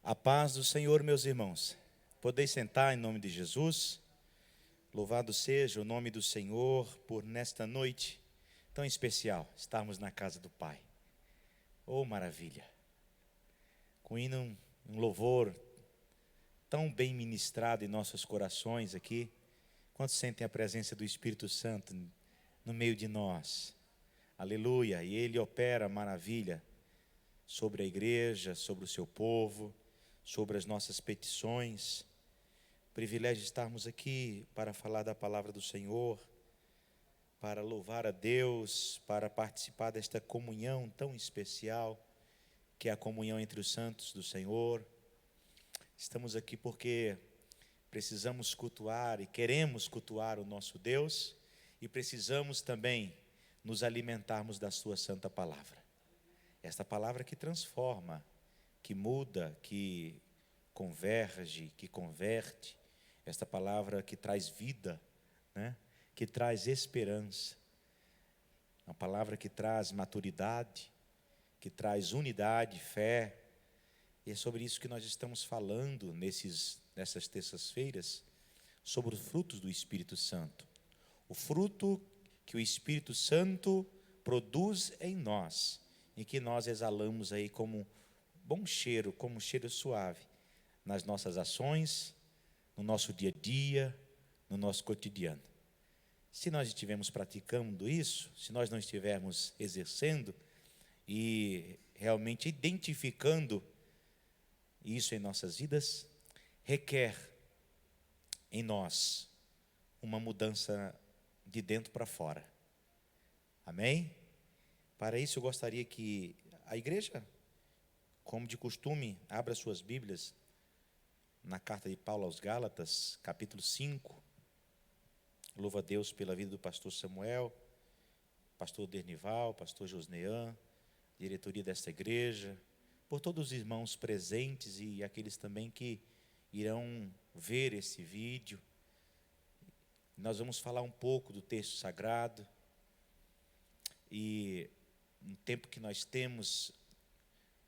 A paz do Senhor, meus irmãos. Podeis sentar em nome de Jesus. Louvado seja o nome do Senhor por nesta noite tão especial, estarmos na casa do Pai. Oh, maravilha! Com um louvor tão bem ministrado em nossos corações aqui. Quantos sentem a presença do Espírito Santo no meio de nós? Aleluia! E Ele opera maravilha sobre a igreja, sobre o seu povo, sobre as nossas petições. Privilégio de estarmos aqui para falar da palavra do Senhor, para louvar a Deus, para participar desta comunhão tão especial, que é a comunhão entre os santos do Senhor. Estamos aqui porque precisamos cultuar e queremos cultuar o nosso Deus e precisamos também nos alimentarmos da sua santa palavra. Esta palavra que transforma, que muda, que converge, que converte, esta palavra que traz vida, né? Que traz esperança, uma palavra que traz maturidade, que traz unidade, fé. E é sobre isso que nós estamos falando nessas terças-feiras, sobre os frutos do Espírito Santo. O fruto que o Espírito Santo produz em nós, e que nós exalamos aí como bom cheiro, como um cheiro suave, nas nossas ações, no nosso dia a dia, no nosso cotidiano. Se nós estivermos praticando isso, se nós não estivermos exercendo e realmente identificando isso em nossas vidas, requer em nós uma mudança de dentro para fora. Amém? Para isso eu gostaria que a igreja, como de costume, abra suas Bíblias na carta de Paulo aos Gálatas, capítulo 5. Louvo a Deus pela vida do pastor Samuel, pastor Dernival, pastor Josnean, diretoria desta igreja, por todos os irmãos presentes e aqueles também que irão ver esse vídeo. Nós vamos falar um pouco do texto sagrado e no tempo que nós temos,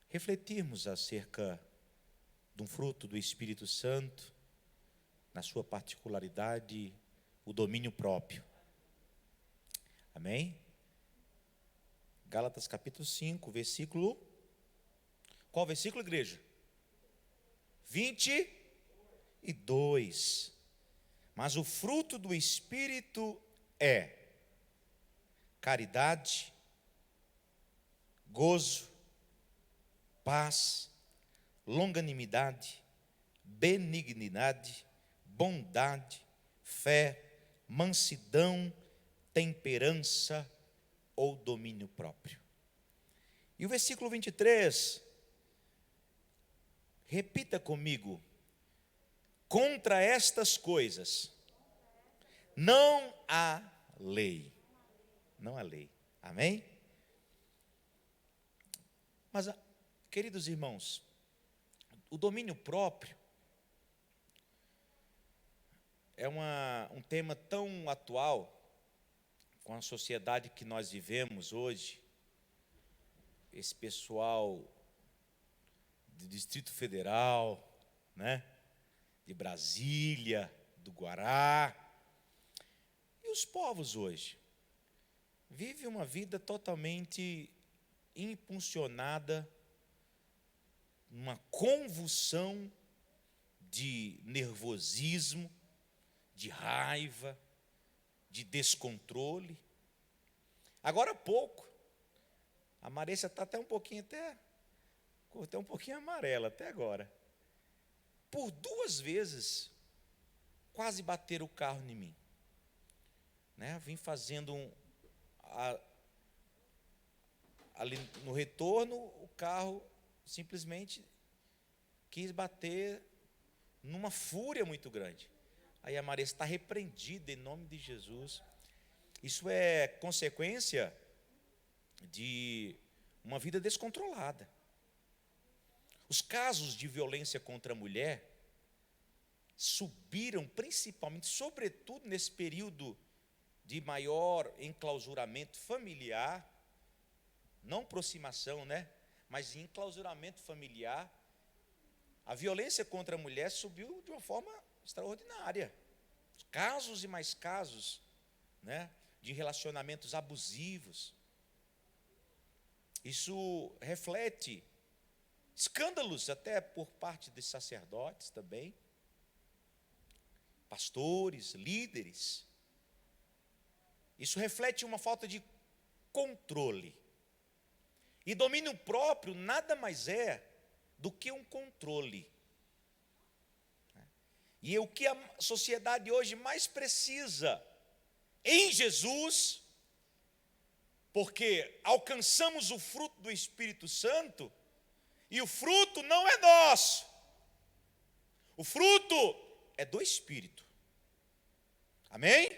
refletirmos acerca de um fruto do Espírito Santo, na sua particularidade, o domínio próprio. Amém? Gálatas capítulo 5, versículo... Qual versículo, igreja? 22. Mas o fruto do Espírito é caridade, gozo, paz, longanimidade, benignidade, bondade, fé, mansidão, temperança ou domínio próprio. E o versículo 23, repita comigo: contra estas coisas não há lei. Não há lei. Amém? Mas, queridos irmãos, o domínio próprio é um tema tão atual com a sociedade que nós vivemos hoje. Esse pessoal do Distrito Federal, né, de Brasília, do Guará, e os povos hoje vivem uma vida totalmente impulsionada, uma convulsão de nervosismo, de raiva, de descontrole. Agora há pouco, a Marissa está até um pouquinho amarela até agora. Por 2 vezes, quase bateram o carro em mim. Né? Vim fazendo ali no retorno, o carro simplesmente quis bater numa fúria muito grande. Aí a Maria está repreendida em nome de Jesus. Isso é consequência de uma vida descontrolada. Os casos de violência contra a mulher subiram principalmente, sobretudo nesse período de maior enclausuramento familiar, não aproximação, né? Mas enclausuramento familiar. A violência contra a mulher subiu de uma forma extraordinária. Casos e mais casos, né, de relacionamentos abusivos. Isso reflete escândalos até por parte de sacerdotes também, pastores, líderes. Isso reflete uma falta de controle. E domínio próprio nada mais é do que um controle. E o que a sociedade hoje mais precisa em Jesus, porque alcançamos o fruto do Espírito Santo, e o fruto não é nosso, o fruto é do Espírito. Amém?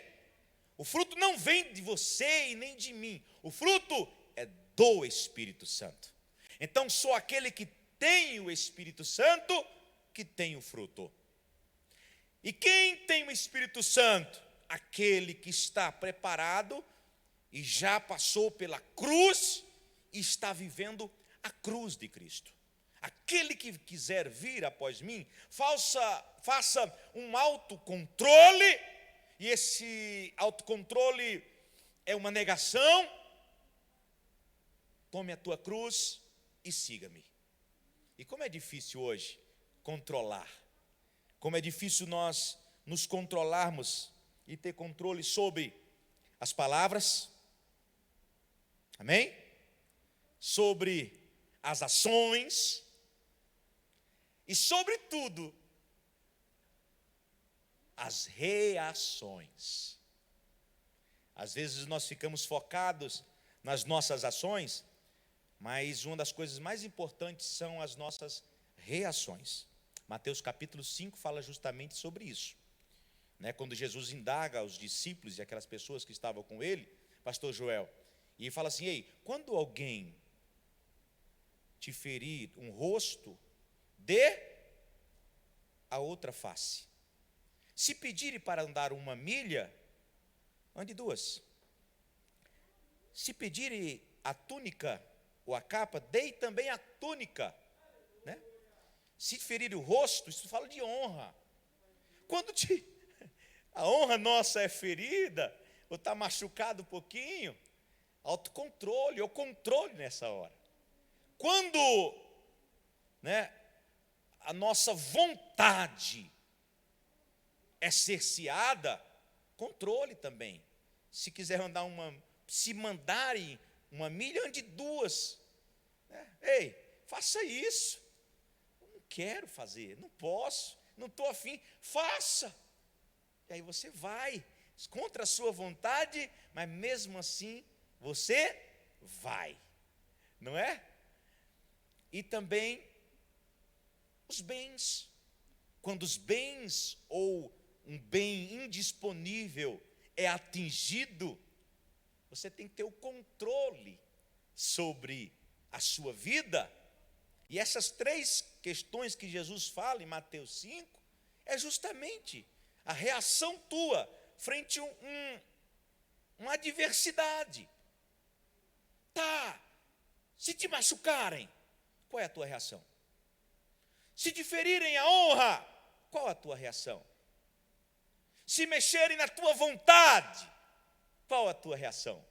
O fruto não vem de você e nem de mim, o fruto é do Espírito Santo. Então sou aquele que tem o Espírito Santo que tem o fruto. E quem tem o Espírito Santo? Aquele que está preparado e já passou pela cruz e está vivendo a cruz de Cristo. Aquele que quiser vir após mim, faça um autocontrole, e esse autocontrole é uma negação. Tome a tua cruz e siga-me. E como é difícil hoje controlar, como é difícil nós nos controlarmos e ter controle sobre as palavras, amém? Sobre as ações e, sobretudo, as reações. Às vezes nós ficamos focados nas nossas ações, mas uma das coisas mais importantes são as nossas reações. Mateus capítulo 5 fala justamente sobre isso. Quando Jesus indaga aos discípulos e aquelas pessoas que estavam com ele, pastor Joel, e fala assim: ei, quando alguém te ferir um rosto, dê a outra face. Se pedirem para andar 1 milha, ande 2. Se pedirem a túnica ou a capa, dê também a túnica. Se ferir o rosto, isso fala de honra. Quando a honra nossa é ferida, ou está machucado um pouquinho, autocontrole ou controle nessa hora. Quando a nossa vontade é cerceada, controle também. Se quiser andar se mandarem 1 milha, ande 2. Ei, faça isso. Eu não quero fazer, não posso, não estou afim, faça. E aí você vai, contra a sua vontade, mas mesmo assim você vai, não é? E também os bens. Quando os bens ou um bem indisponível é atingido, você tem que ter o controle sobre a sua vida. E essas 3 questões que Jesus fala em Mateus 5, é justamente a reação tua frente a uma adversidade. Se te machucarem, qual é a tua reação? Se te ferirem a honra, qual a tua reação? Se mexerem na tua vontade, qual a tua reação?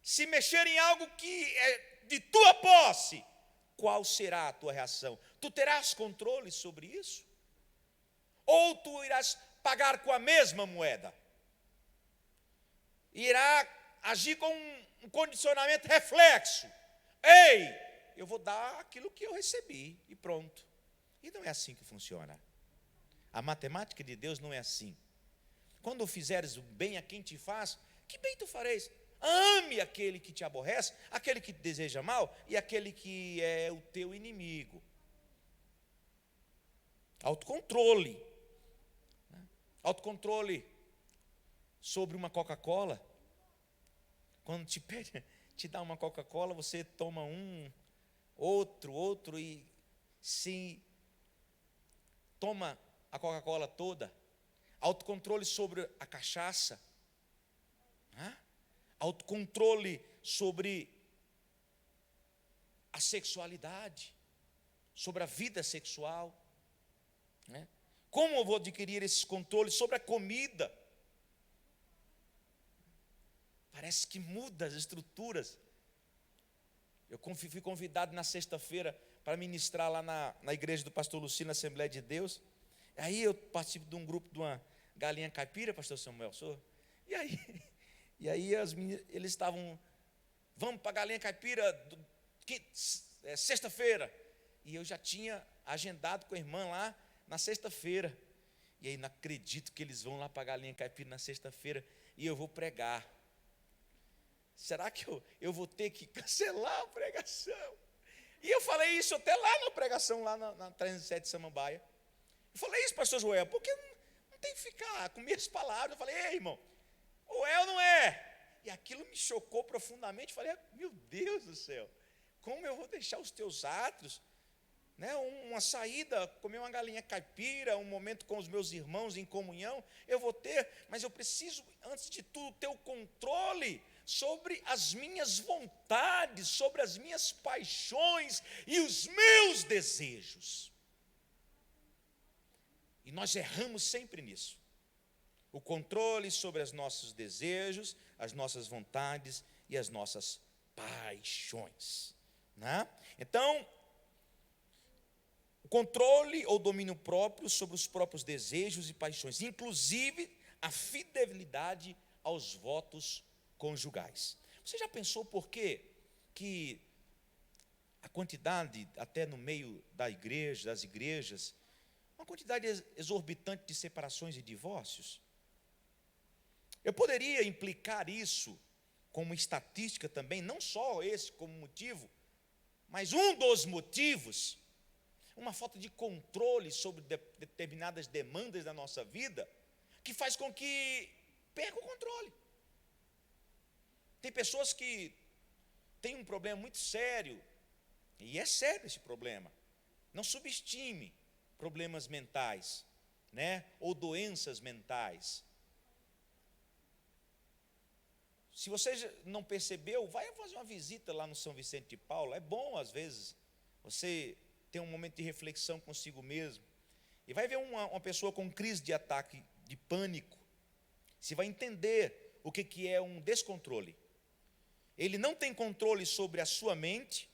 Se mexerem em algo que é de tua posse, qual será a tua reação? Tu terás controle sobre isso? Ou tu irás pagar com a mesma moeda? Irá agir com um condicionamento reflexo. Ei, eu vou dar aquilo que eu recebi e pronto. E não é assim que funciona. A matemática de Deus não é assim. Quando fizeres o bem a quem te faz, que bem tu fareis? Ame aquele que te aborrece, aquele que te deseja mal e aquele que é o teu inimigo. Autocontrole. Autocontrole sobre uma Coca-Cola. Quando te dá uma Coca-Cola, você toma outro e se toma a Coca-Cola toda. Autocontrole sobre a cachaça. Autocontrole sobre a sexualidade, sobre a vida sexual, né? Como eu vou adquirir esses controles sobre a comida? Parece que muda as estruturas. Eu fui convidado na sexta-feira para ministrar lá na igreja do pastor Luci, na Assembleia de Deus. Aí eu participo de um grupo de uma galinha caipira, pastor Samuel, sou. E aí eles estavam, vamos para a galinha caipira sexta-feira. E eu já tinha agendado com a irmã lá na sexta-feira. E aí não acredito que eles vão lá para a galinha caipira na sexta-feira e eu vou pregar. Será que eu vou ter que cancelar a pregação? E eu falei isso até lá na pregação, lá na 307 de Samambaia. Eu falei isso, pastor Joel, porque não tem que ficar com minhas palavras. Eu falei, ei, irmão, ou é ou não é? E aquilo me chocou profundamente. Eu falei, meu Deus do céu, como eu vou deixar os teus átrios, né, uma saída, comer uma galinha caipira, um momento com os meus irmãos em comunhão, eu vou ter, mas eu preciso, antes de tudo, ter o controle sobre as minhas vontades, sobre as minhas paixões e os meus desejos. E nós erramos sempre nisso. O controle sobre os nossos desejos, as nossas vontades e as nossas paixões, né? Então, o controle ou domínio próprio sobre os próprios desejos e paixões, inclusive a fidelidade aos votos conjugais. Você já pensou por quê que a quantidade, até no meio das igrejas, uma quantidade exorbitante de separações e divórcios? Eu poderia implicar isso como estatística também, não só esse como motivo, mas um dos motivos, uma falta de controle sobre determinadas demandas da nossa vida, que faz com que perca o controle. Tem pessoas que têm um problema muito sério, e é sério esse problema. Não subestime problemas mentais, né, ou doenças mentais. Se você não percebeu, vai fazer uma visita lá no São Vicente de Paulo. É bom, às vezes, você ter um momento de reflexão consigo mesmo. E vai ver uma pessoa com crise de ataque de pânico. Você vai entender o que é um descontrole. Ele não tem controle sobre a sua mente.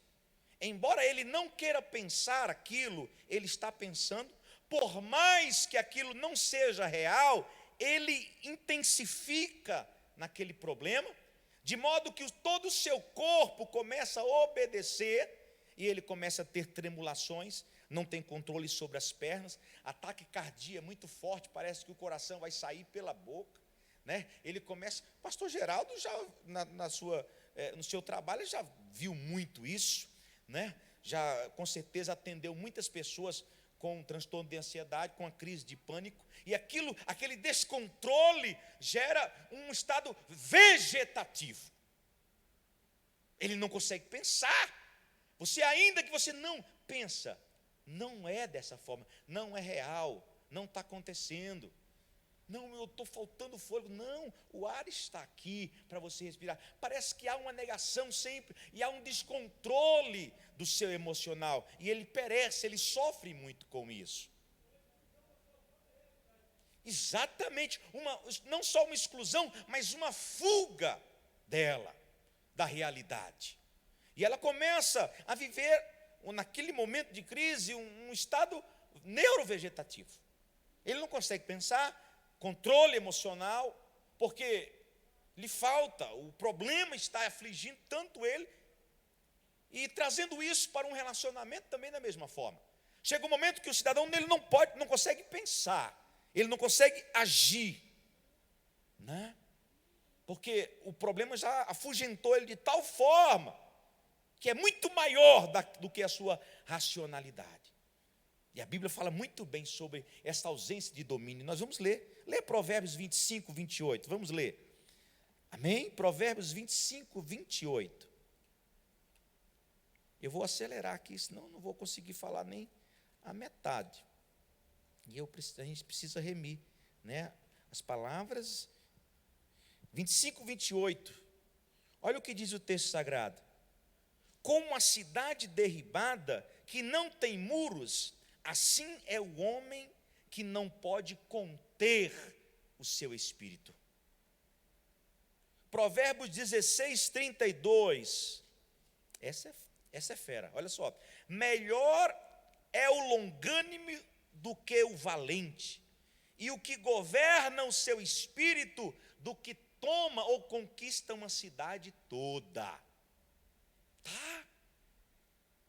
Embora ele não queira pensar aquilo, ele está pensando. Por mais que aquilo não seja real, ele intensifica naquele problema, de modo que todo o seu corpo começa a obedecer, e ele começa a ter tremulações, não tem controle sobre as pernas, ataque cardíaco muito forte, parece que o coração vai sair pela boca, né? Ele começa, pastor Geraldo já no seu trabalho já viu muito isso, né? Já com certeza atendeu muitas pessoas com transtorno de ansiedade, com a crise de pânico, e aquele descontrole gera um estado vegetativo. Ele não consegue pensar. Ainda que você não pensa, não é dessa forma, não é real, não está acontecendo. Não, eu estou faltando fôlego. Não, o ar está aqui para você respirar. Parece que há uma negação sempre, e há um descontrole do seu emocional, e ele perece, ele sofre muito com isso. Exatamente, não só uma exclusão, mas uma fuga dela, da realidade. E ela começa a viver, naquele momento de crise, um estado neurovegetativo. Ele não consegue pensar, controle emocional, porque lhe falta, o problema está afligindo tanto ele, e trazendo isso para um relacionamento também da mesma forma. Chega um momento que o cidadão ele não consegue pensar, ele não consegue agir, né? Porque o problema já afugentou ele de tal forma que é muito maior do que a sua racionalidade. E a Bíblia fala muito bem sobre essa ausência de domínio. Nós vamos ler Provérbios 25, 28. Vamos ler. Amém? Provérbios 25, 28. Eu vou acelerar aqui, senão não vou conseguir falar nem a metade. E a gente precisa remir, né, as palavras. 25, 28. Olha o que diz o texto sagrado. Como a cidade derribada que não tem muros, assim é o homem que não pode conter o seu espírito. Provérbios 16, 32. Essa é fera, olha só. Melhor é o longânime do que o valente, e o que governa o seu espírito do que toma ou conquista uma cidade toda. Tá?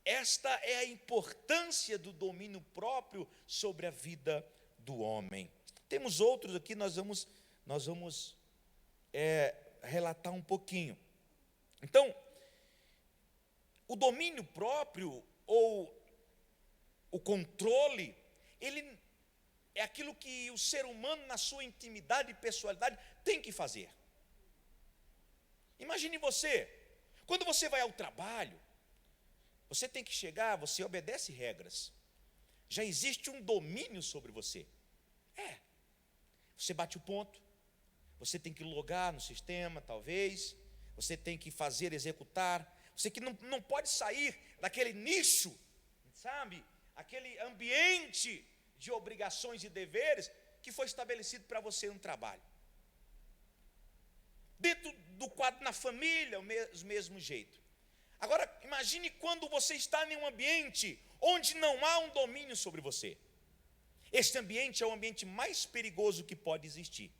Esta é a importância do domínio próprio sobre a vida do homem. Temos outros aqui, nós vamos relatar um pouquinho. Então, o domínio próprio ou o controle, ele é aquilo que o ser humano, na sua intimidade e pessoalidade, tem que fazer. Imagine você, quando você vai ao trabalho, você tem que chegar, você obedece regras. Já existe um domínio sobre você. Você bate o ponto, você tem que logar no sistema, talvez, você tem que fazer, executar, você que não pode sair daquele nicho, sabe? Aquele ambiente de obrigações e deveres que foi estabelecido para você no trabalho. Dentro do quadro na família, o mesmo jeito. Agora, imagine quando você está em um ambiente onde não há um domínio sobre você. Este ambiente é o ambiente mais perigoso que pode existir.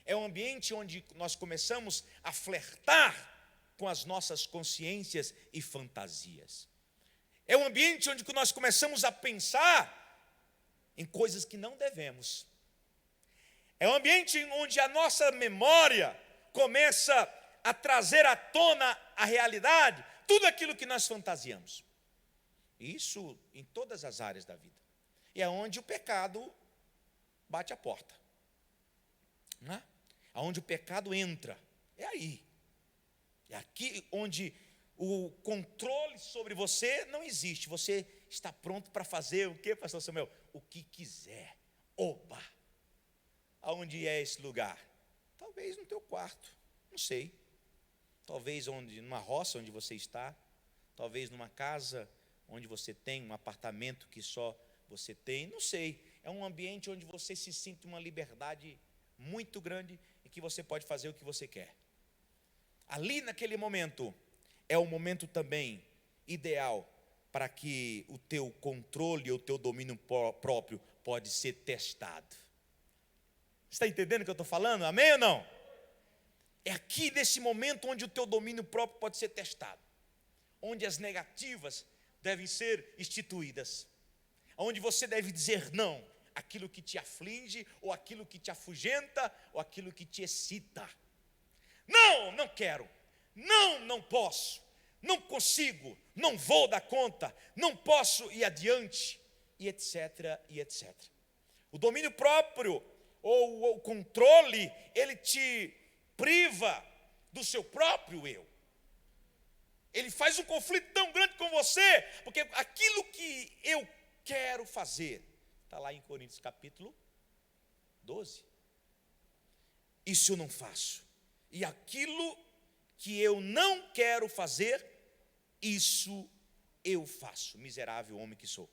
É um ambiente onde nós começamos a flertar com as nossas consciências e fantasias. É um ambiente onde nós começamos a pensar em coisas que não devemos. É um ambiente onde a nossa memória começa a trazer à tona a realidade, tudo aquilo que nós fantasiamos. Isso em todas as áreas da vida. E é onde o pecado bate a porta. Não é? Aonde o pecado entra. É aí. É aqui onde o controle sobre você não existe. Você está pronto para fazer o que, pastor Samuel? O que quiser. Oba! Aonde é esse lugar? Talvez no teu quarto, não sei. Talvez numa roça onde você está. Talvez numa casa onde você tem um apartamento que só você tem. Não sei. É um ambiente onde você se sente uma liberdade muito grande e que você pode fazer o que você quer. Ali naquele momento, é o momento também ideal para que o teu controle, o teu domínio próprio pode ser testado. Está entendendo o que eu estou falando? Amém ou não? É aqui nesse momento onde o teu domínio próprio pode ser testado. Onde as negativas devem ser instituídas. Onde você deve dizer não àquilo que te aflige, ou aquilo que te afugenta, ou aquilo que te excita. Não, não quero. Não, não posso. Não consigo. Não vou dar conta. Não posso ir adiante. E etc, e etc. O domínio próprio, ou o controle, ele te priva do seu próprio eu. Ele faz um conflito tão grande com você, porque aquilo que eu quero fazer, está lá em Coríntios capítulo 12. Isso eu não faço. E aquilo que eu não quero fazer, isso eu faço. Miserável homem que sou.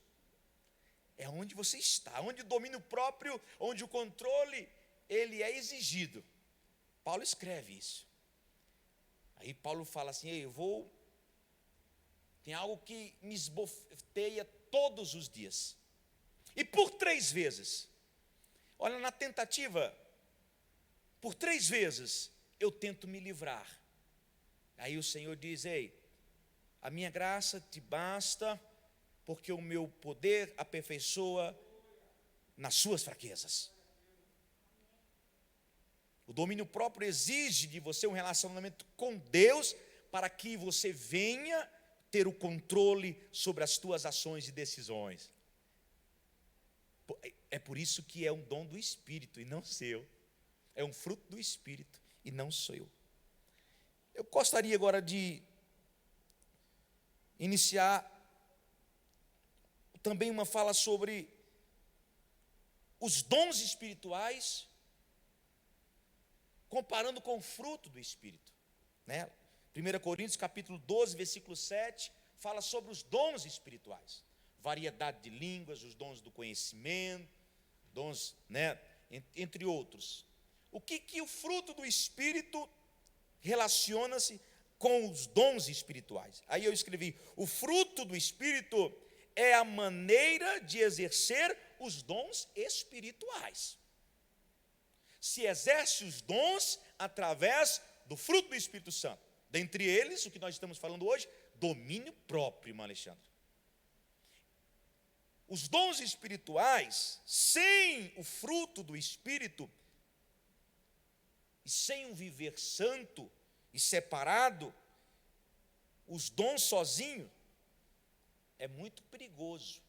É onde você está, onde o domínio próprio, onde o controle, ele é exigido. Paulo escreve isso. Aí Paulo fala assim, tem algo que me esbofeteia todos os dias. E por 3 vezes, olha, na tentativa, por 3 vezes, eu tento me livrar. Aí o Senhor diz, a minha graça te basta, porque o meu poder aperfeiçoa nas suas fraquezas. O domínio próprio exige de você um relacionamento com Deus, para que você venha ter o controle sobre as tuas ações e decisões. É por isso que é um dom do Espírito e não seu. É um fruto do Espírito e não seu. Eu gostaria agora de iniciar também uma fala sobre os dons espirituais, comparando com o fruto do Espírito, né? 1 Coríntios capítulo 12, versículo 7, fala sobre os dons espirituais. variedade de línguas, os dons do conhecimento, dons, né, entre outros. O que o fruto do Espírito relaciona-se com os dons espirituais? Aí eu escrevi: o fruto do Espírito é a maneira de exercer os dons espirituais. Se exerce os dons através do fruto do Espírito Santo. Dentre eles, o que nós estamos falando hoje, domínio próprio, irmão Alexandre. Os dons espirituais, sem o fruto do Espírito, e sem um viver santo e separado, os dons sozinhos, é muito perigoso.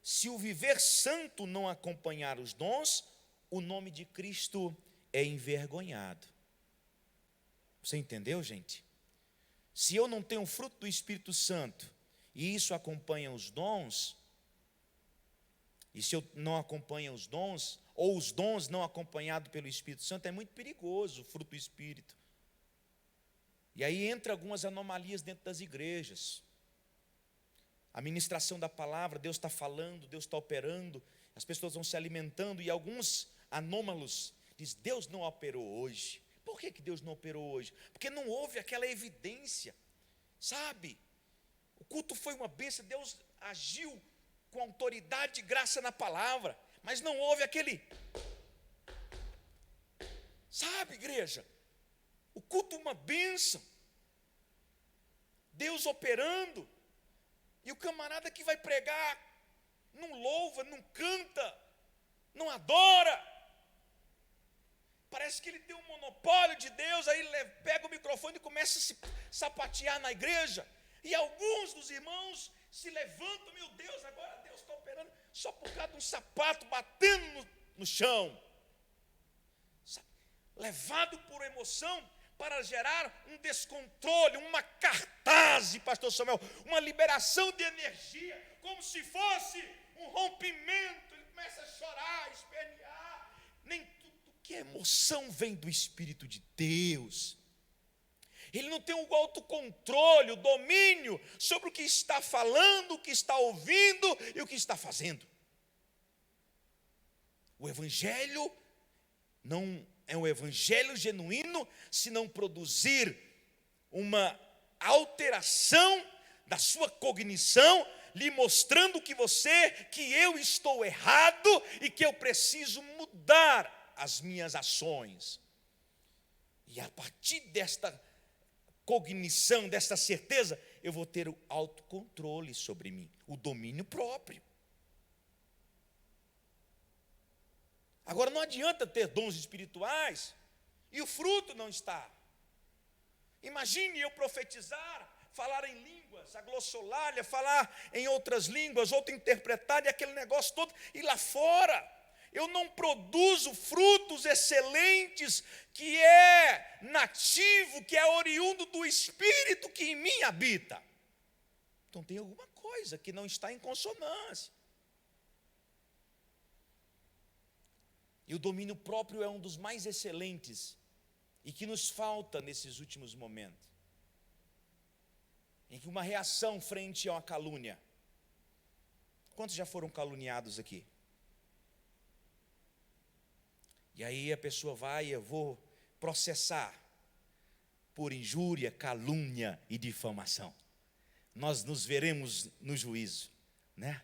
Se o viver santo não acompanhar os dons, o nome de Cristo é envergonhado. Você entendeu, gente? Se eu não tenho o fruto do Espírito Santo, e isso acompanha os dons, e se eu não acompanho os dons, ou os dons não acompanhados pelo Espírito Santo, é muito perigoso o fruto do Espírito. E aí entra algumas anomalias dentro das igrejas. A ministração da palavra, Deus está falando, Deus está operando, as pessoas vão se alimentando, e alguns anômalos dizem: Deus não operou hoje. Por que Deus não operou hoje? Porque não houve aquela evidência, sabe? O culto foi uma bênção, Deus agiu com autoridade e graça na palavra, mas não houve aquele, sabe, igreja? O culto é uma bênção, Deus operando, e o camarada que vai pregar não louva, não canta, não adora. Parece que ele tem um monopólio de Deus. Aí ele pega o microfone e começa a se sapatear na igreja. E alguns dos irmãos se levantam: meu Deus, agora Deus está operando, só por causa de um sapato batendo no chão. Levado por emoção para gerar um descontrole, uma cartaz, pastor Samuel, uma liberação de energia, como se fosse um rompimento. Ele começa a chorar, espernear. Nem tudo que é emoção vem do Espírito de Deus. Ele não tem o autocontrole, o domínio sobre o que está falando, o que está ouvindo e o que está fazendo. O Evangelho não é um evangelho genuíno se não produzir uma alteração da sua cognição, lhe mostrando que eu estou errado e que eu preciso mudar as minhas ações. E a partir desta cognição, desta certeza, eu vou ter o autocontrole sobre mim, o domínio próprio. Agora, não adianta ter dons espirituais e o fruto não está. Imagine eu profetizar, falar em línguas, a glossolalia, falar em outras línguas, outro interpretar, e aquele negócio todo, e lá fora eu não produzo frutos excelentes, que é nativo, que é oriundo do Espírito que em mim habita. Então tem alguma coisa que não está em consonância. E o domínio próprio é um dos mais excelentes e que nos falta nesses últimos momentos. Em que uma reação frente a uma calúnia. Quantos já foram caluniados aqui? E aí a pessoa vai: eu vou processar por injúria, calúnia e difamação. Nós nos veremos no juízo, né?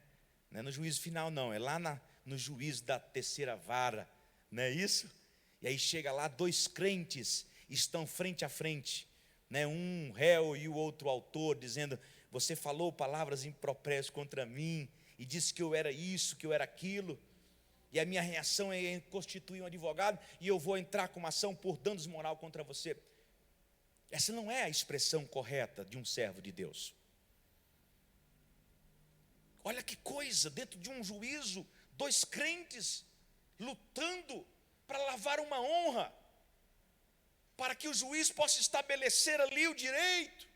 Não é no juízo final não, é lá no juízo da terceira vara, não é isso? E aí chega lá, dois crentes estão frente a frente, né? Um réu e o outro autor, dizendo: você falou palavras impropérias contra mim, e disse que eu era isso, que eu era aquilo, e a minha reação é constituir um advogado, e eu vou entrar com uma ação por danos moral contra você. Essa não é a expressão correta de um servo de Deus. Olha que coisa, dentro de um juízo, dois crentes lutando para lavar uma honra, para que o juiz possa estabelecer ali o direito,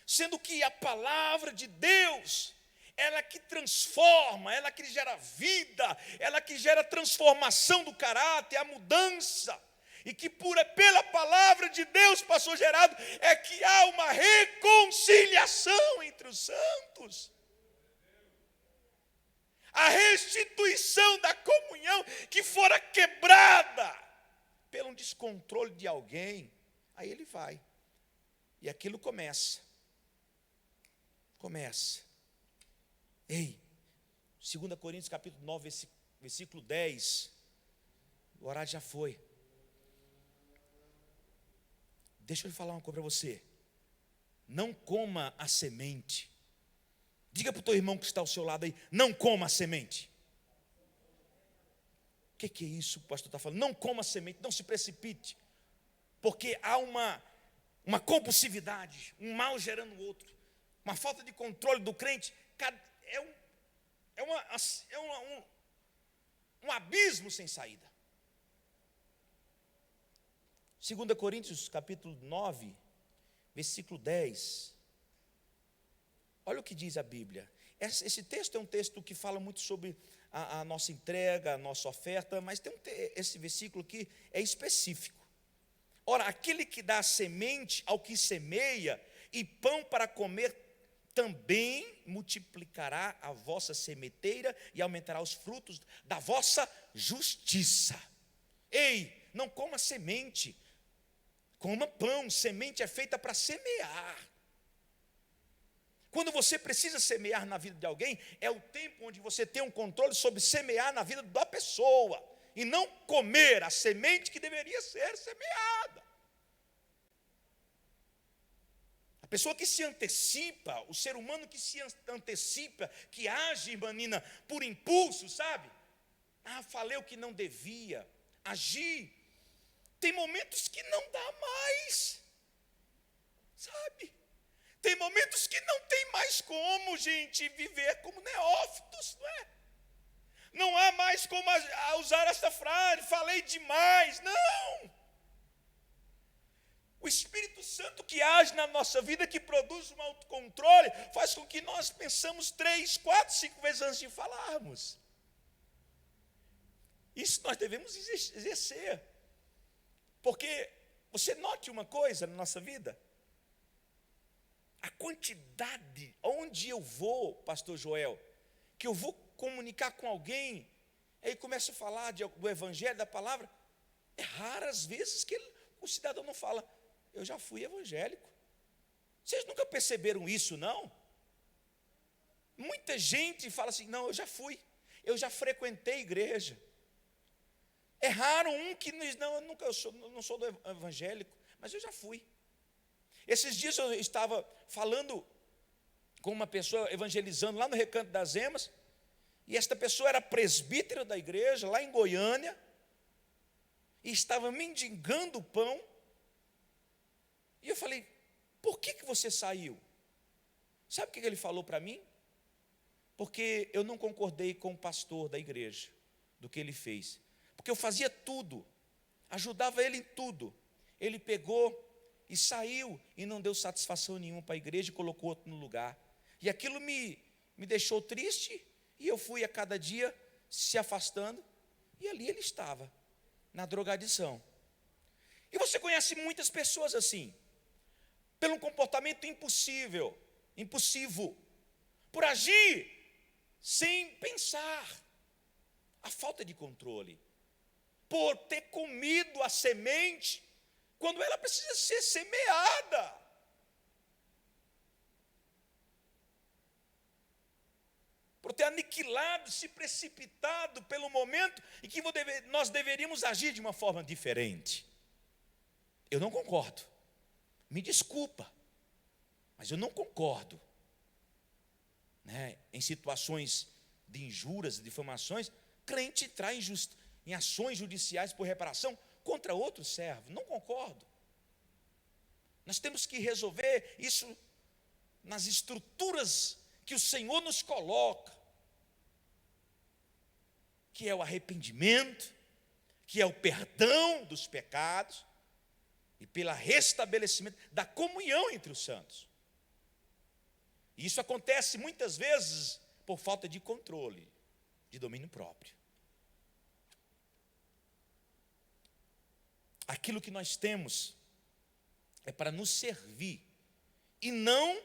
sendo que a palavra de Deus, ela que transforma, ela que gera vida, ela que gera transformação do caráter, a mudança. e que pela palavra de Deus, pastor Geraldo, é que há uma reconciliação entre os santos. A restituição da comunhão que fora quebrada pelo descontrole de alguém, aí ele vai. E aquilo começa. Ei, 2 Coríntios capítulo 9, versículo 10. O horário já foi. Deixa eu falar uma coisa para você. Não coma a semente. Diga para o teu irmão que está ao seu lado aí, não coma a semente. O que é isso que o pastor está falando? Não coma a semente, não se precipite. Porque há uma compulsividade, um mal gerando o outro, uma falta de controle do crente. Um abismo sem saída. 2 Coríntios capítulo 9, versículo 10. Olha o que diz a Bíblia. Esse texto é um texto que fala muito sobre a nossa entrega, a nossa oferta, mas esse versículo aqui é específico. Ora, aquele que dá semente ao que semeia e pão para comer, também multiplicará a vossa sementeira e aumentará os frutos da vossa justiça. Ei, não coma semente, coma pão. Semente é feita para semear. Quando você precisa semear na vida de alguém, é o tempo onde você tem um controle sobre semear na vida da pessoa, e não comer a semente que deveria ser semeada. A pessoa que se antecipa, o ser humano que se antecipa, que age, irmã Nina, por impulso, sabe? Falei o que não devia, agi. Tem momentos que não dá mais, sabe? Tem momentos que não tem mais como, gente, viver como neófitos, não é? Não há mais como usar essa frase, falei demais, não. O Espírito Santo que age na nossa vida, que produz um autocontrole, faz com que nós pensamos 3, 4, 5 vezes antes de falarmos. Isso nós devemos exercer. Porque você note uma coisa na nossa vida, a quantidade, onde eu vou, pastor Joel, que eu vou comunicar com alguém, aí começo a falar do evangelho, da palavra, é raras vezes que o cidadão não fala, eu já fui evangélico. Vocês nunca perceberam isso, não? Muita gente fala assim, não, eu já frequentei igreja. É raro um que diz, não, eu não sou do evangélico, mas eu já fui. Esses dias eu estava falando com uma pessoa, evangelizando lá no Recanto das Emas, e esta pessoa era presbítera da igreja, lá em Goiânia, e estava mendigando o pão, e eu falei, por que você saiu? Sabe o que ele falou para mim? Porque eu não concordei com o pastor da igreja, do que ele fez, porque eu fazia tudo, ajudava ele em tudo, ele pegou e saiu e não deu satisfação nenhuma para a igreja e colocou outro no lugar. E aquilo me deixou triste, e eu fui a cada dia se afastando, e ali ele estava, na drogadição. E você conhece muitas pessoas assim, pelo comportamento impossível, impulsivo, por agir sem pensar, a falta de controle, por ter comido a semente, quando ela precisa ser semeada. Por ter aniquilado, se precipitado pelo momento em que nós deveríamos agir de uma forma diferente. Eu não concordo. Me desculpa, mas eu não concordo. Em situações de injúrias, difamações, crente entrar em ações judiciais por reparação contra outro servo. Não concordo. Nós temos que resolver isso nas estruturas que o Senhor nos coloca, que é o arrependimento, que é o perdão dos pecados e pelo restabelecimento da comunhão entre os santos. E isso acontece muitas vezes por falta de controle, de domínio próprio. aquilo que nós temos é para nos servir e não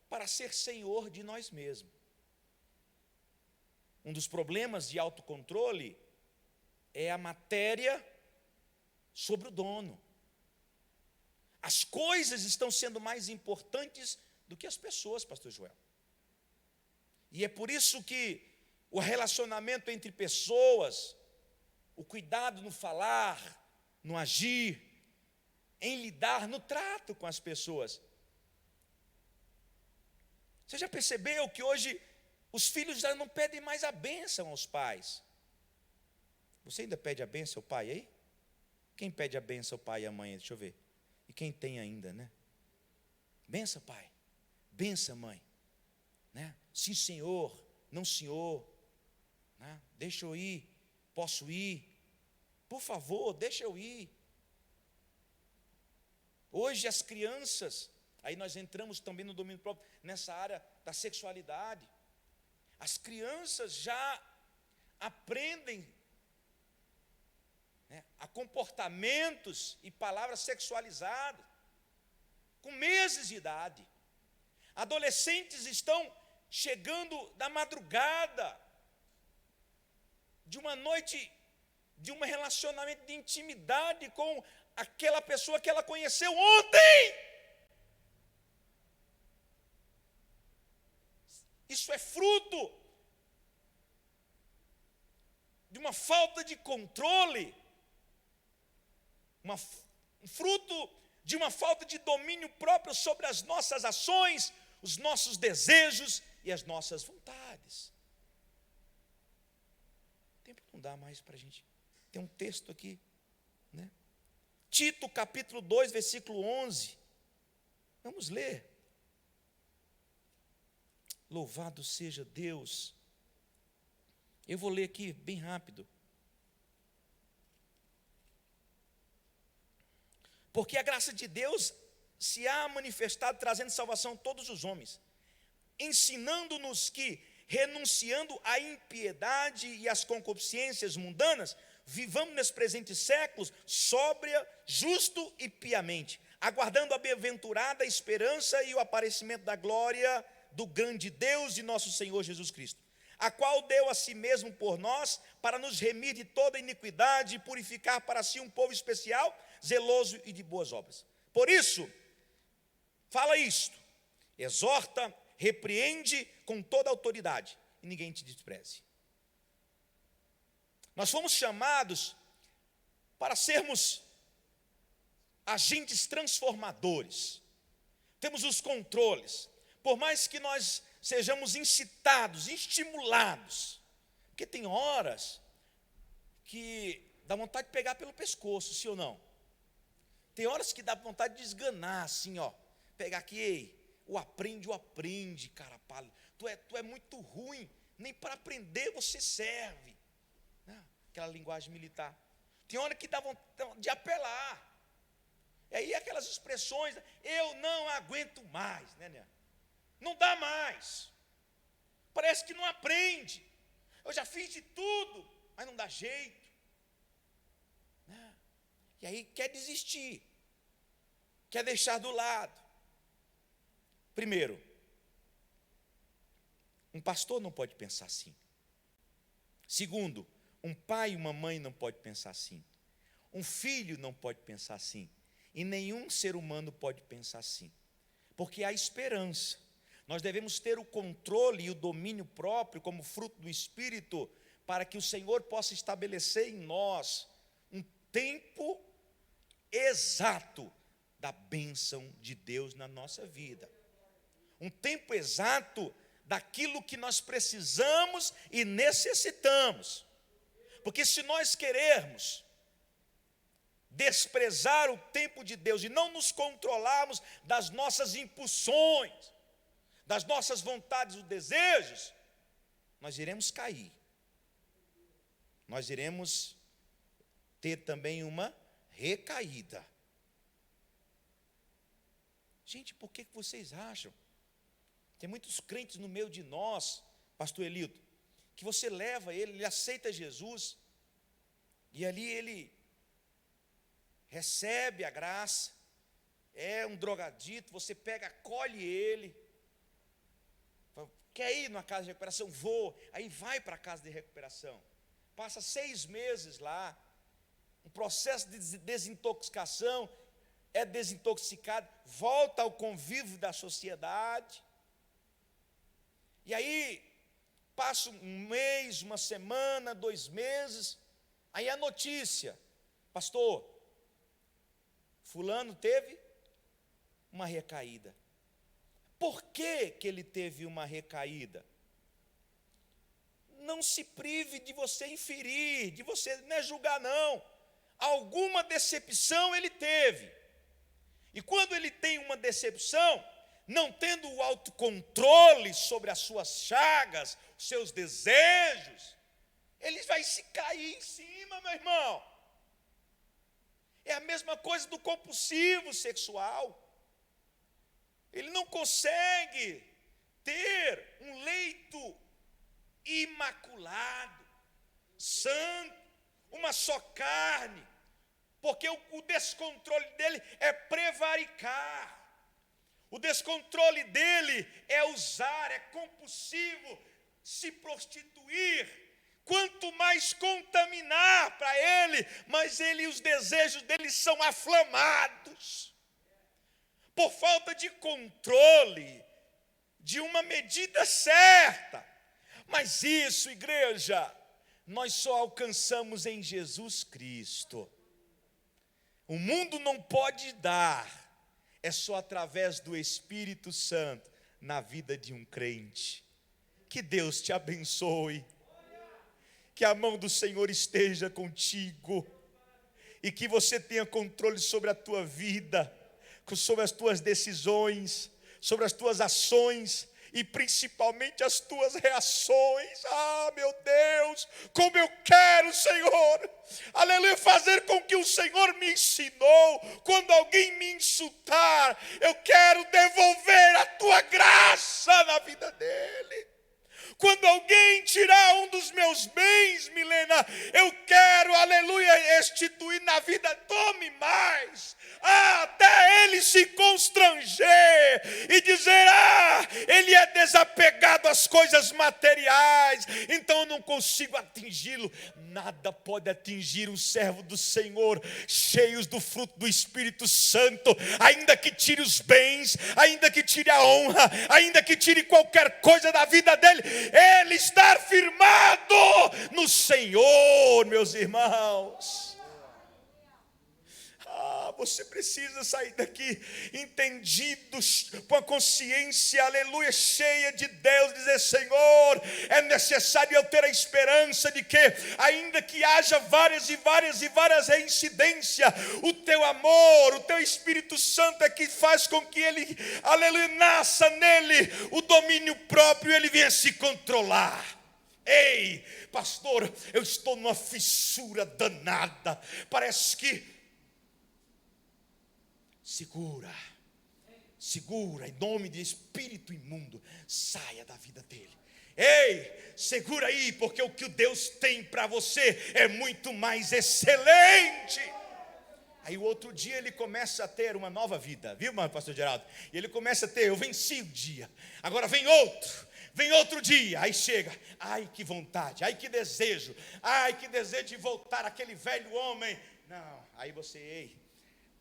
para ser senhor de nós mesmos. Um dos problemas de autocontrole é a matéria sobre o dono. As coisas estão sendo mais importantes do que as pessoas, pastor Joel. E é por isso que o relacionamento entre pessoas, o cuidado no falar, no agir, em lidar, no trato com as pessoas. Você já percebeu que hoje os filhos já não pedem mais a bênção aos pais? Você ainda pede a bênção ao pai aí? Quem pede a bênção ao pai e à mãe? Deixa eu ver. E quem tem ainda, né? Benção, pai. Benção, mãe. Né? Sim, senhor. Não, senhor. Né? Deixa eu ir. Posso ir? Por favor, deixa eu ir. Hoje as crianças, aí nós entramos também no domínio próprio, nessa área da sexualidade. As crianças já aprendem, né, a comportamentos e palavras sexualizadas, com meses de idade. Adolescentes estão chegando da madrugada, de uma noite, de um relacionamento de intimidade com aquela pessoa que ela conheceu ontem. Isso é fruto de uma falta de controle, fruto de uma falta de domínio próprio sobre as nossas ações, os nossos desejos e as nossas vontades. O tempo não dá mais para a gente. Tem um texto aqui, né? Tito capítulo 2, versículo 11. Vamos ler. Louvado seja Deus. Eu vou ler aqui bem rápido. Porque a graça de Deus se há manifestado trazendo salvação a todos os homens, ensinando-nos que, renunciando à impiedade e às concupiscências mundanas, vivamos nesse presente século sóbria, justo e piamente, aguardando a bem-aventurada esperança e o aparecimento da glória do grande Deus e nosso Senhor Jesus Cristo, a qual deu a si mesmo por nós, para nos remir de toda iniquidade e purificar para si um povo especial, zeloso e de boas obras. Por isso, fala isto, exorta, repreende com toda autoridade, e ninguém te despreze. Nós fomos chamados para sermos agentes transformadores. Temos os controles. Por mais que nós sejamos incitados, estimulados, porque tem horas que dá vontade de pegar pelo pescoço, sim ou não? Tem horas que dá vontade de esganar, assim, ó, pegar aqui, ei, o aprende, cara, tu é muito ruim, nem para aprender você serve, né? Aquela linguagem militar. Tem hora que dá vontade de apelar, e aí aquelas expressões, eu não aguento mais, né? Não dá mais, parece que não aprende, eu já fiz de tudo, mas não dá jeito, né? E aí quer desistir, quer deixar do lado. Primeiro, um pastor não pode pensar assim. Segundo, um pai e uma mãe não pode pensar assim. Um filho não pode pensar assim. E nenhum ser humano pode pensar assim. Porque há esperança. Nós devemos ter o controle e o domínio próprio como fruto do Espírito, para que o Senhor possa estabelecer em nós um tempo exato da bênção de Deus na nossa vida. Um tempo exato daquilo que nós precisamos e necessitamos. Porque se nós querermos desprezar o tempo de Deus e não nos controlarmos das nossas impulsões, das nossas vontades e desejos, nós iremos cair. Nós iremos ter também uma recaída. Gente, por que vocês acham? Tem muitos crentes no meio de nós, pastor Elito, que você leva ele aceita Jesus, e ali ele recebe a graça, é um drogadito, você pega, acolhe ele, quer ir numa casa de recuperação? Vou. Aí vai para a casa de recuperação, passa 6 meses lá, um processo de desintoxicação, é desintoxicado, volta ao convívio da sociedade, e aí passa um mês, uma semana, 2 meses, aí a notícia: pastor, fulano teve uma recaída. Por que ele teve uma recaída? Não se prive de você inferir, de você não é julgar não. Alguma decepção ele teve. E quando ele tem uma decepção, não tendo o autocontrole sobre as suas chagas, os seus desejos, ele vai se cair em cima, meu irmão. É a mesma coisa do compulsivo sexual. Ele não consegue ter um leito imaculado, santo, uma só carne, porque o descontrole dele é prevaricar, o descontrole dele é usar, é compulsivo, se prostituir. Quanto mais contaminar para ele, mas os desejos dele são aflamados, por falta de controle, de uma medida certa. Mas isso, igreja, nós só alcançamos em Jesus Cristo. O mundo não pode dar, é só através do Espírito Santo na vida de um crente. Que Deus te abençoe, que a mão do Senhor esteja contigo, e que você tenha controle sobre a tua vida, sobre as tuas decisões, sobre as tuas ações, e principalmente as tuas reações. Ah, meu Deus, como eu quero, Senhor, aleluia, fazer com que o Senhor me ensinou. Quando alguém me insultar, eu quero devolver a tua graça na vida dele. Quando alguém tirar um dos meus bens, Milena, eu quero, aleluia, restituir na vida, tome mais, até ele se constranger e dizer: ele é desapegado às coisas materiais, então eu não consigo atingi-lo. Nada pode atingir um servo do Senhor, cheios do fruto do Espírito Santo, ainda que tire os bens, ainda que tire a honra, ainda que tire qualquer coisa da vida dele, ele está firmado no Senhor, meus irmãos. Você precisa sair daqui entendido, com a consciência, aleluia, cheia de Deus, dizer: Senhor, é necessário eu ter a esperança de que, ainda que haja várias reincidências, o teu amor, o teu Espírito Santo é que faz com que ele, aleluia, nasça nele o domínio próprio, ele venha se controlar. Ei, pastor, eu estou numa fissura danada, parece que segura, em nome de espírito imundo, saia da vida dele. Ei, segura aí, porque o que Deus tem para você é muito mais excelente. Aí o outro dia ele começa a ter uma nova vida, viu, pastor Geraldo? E ele começa a ter: eu venci o dia, agora vem outro dia. Aí chega: ai que vontade, ai que desejo de voltar àquele velho homem. Não, aí você,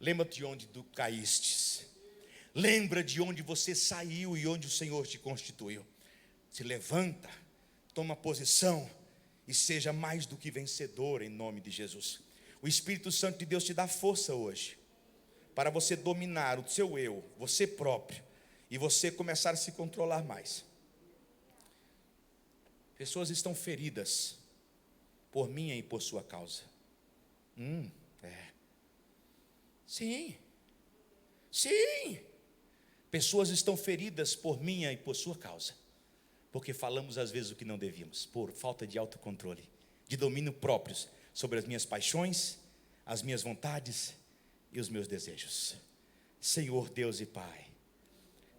lembra de onde tu caístes, lembra de onde você saiu e onde o Senhor te constituiu. Se levanta, toma posição e seja mais do que vencedor em nome de Jesus. O Espírito Santo de Deus te dá força hoje para você dominar o seu eu, você próprio, e você começar a se controlar mais. Pessoas estão feridas por minha e por sua causa. Sim. Pessoas estão feridas por minha e por sua causa, porque falamos às vezes o que não devíamos, por falta de autocontrole, de domínio próprios sobre as minhas paixões, as minhas vontades e os meus desejos. Senhor Deus e Pai,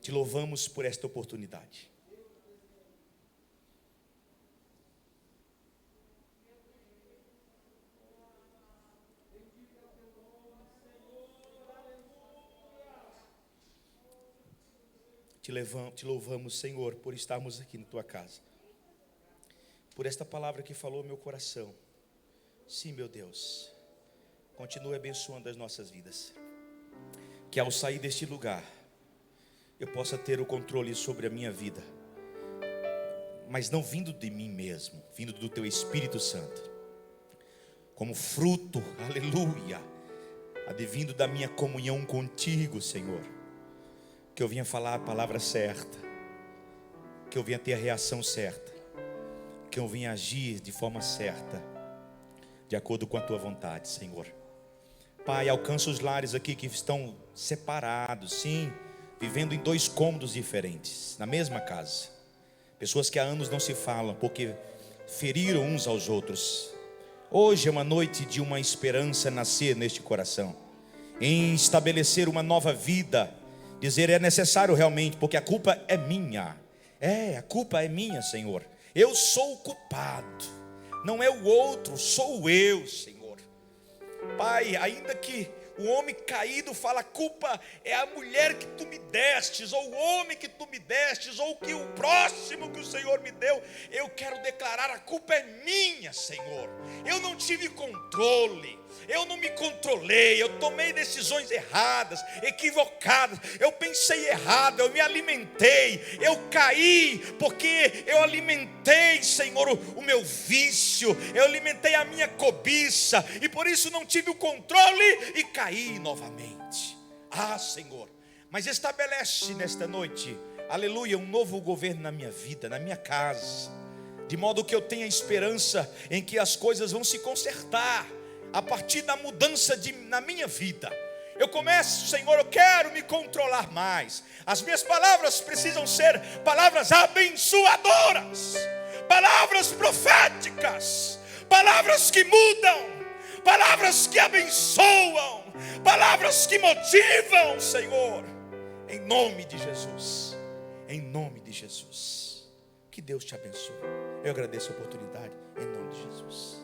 te louvamos por esta oportunidade. Te louvamos, Senhor, por estarmos aqui na tua casa, por esta palavra que falou meu coração. Sim, meu Deus, continue abençoando as nossas vidas, que ao sair deste lugar eu possa ter o controle sobre a minha vida, mas não vindo de mim mesmo, vindo do teu Espírito Santo, como fruto, aleluia, advindo da minha comunhão contigo, Senhor. Que eu venha falar a palavra certa, que eu venha ter a reação certa, que eu venha agir de forma certa, de acordo com a tua vontade, Senhor. Pai, alcança os lares aqui que estão separados, sim, vivendo em 2 cômodos diferentes, na mesma casa. Pessoas que há anos não se falam, porque feriram uns aos outros. Hoje é uma noite de uma esperança nascer neste coração, em estabelecer uma nova vida, dizer é necessário realmente, porque a culpa é minha. A culpa é minha, Senhor. Eu sou o culpado, não é o outro, sou eu, Senhor. Pai, ainda que o homem caído fala, a culpa é a mulher que tu me destes, ou o homem que tu me destes, ou que o próximo que o Senhor me deu. Eu quero declarar, a culpa é minha, Senhor. Eu não tive controle, eu não me controlei, eu tomei decisões erradas, equivocadas, eu pensei errado, eu me alimentei, eu caí, porque eu alimentei, Senhor, o meu vício, eu alimentei a minha cobiça, e por isso não tive o controle e caí novamente. Senhor, mas estabelece nesta noite, aleluia, um novo governo na minha vida, na minha casa, de modo que eu tenha esperança em que as coisas vão se consertar, a partir da mudança na minha vida. Eu começo, Senhor, eu quero me controlar mais. As minhas palavras precisam ser palavras abençoadoras, palavras proféticas, palavras que mudam, palavras que abençoam, palavras que motivam, Senhor. Em nome de Jesus, em nome de Jesus. Que Deus te abençoe. Eu agradeço a oportunidade, em nome de Jesus.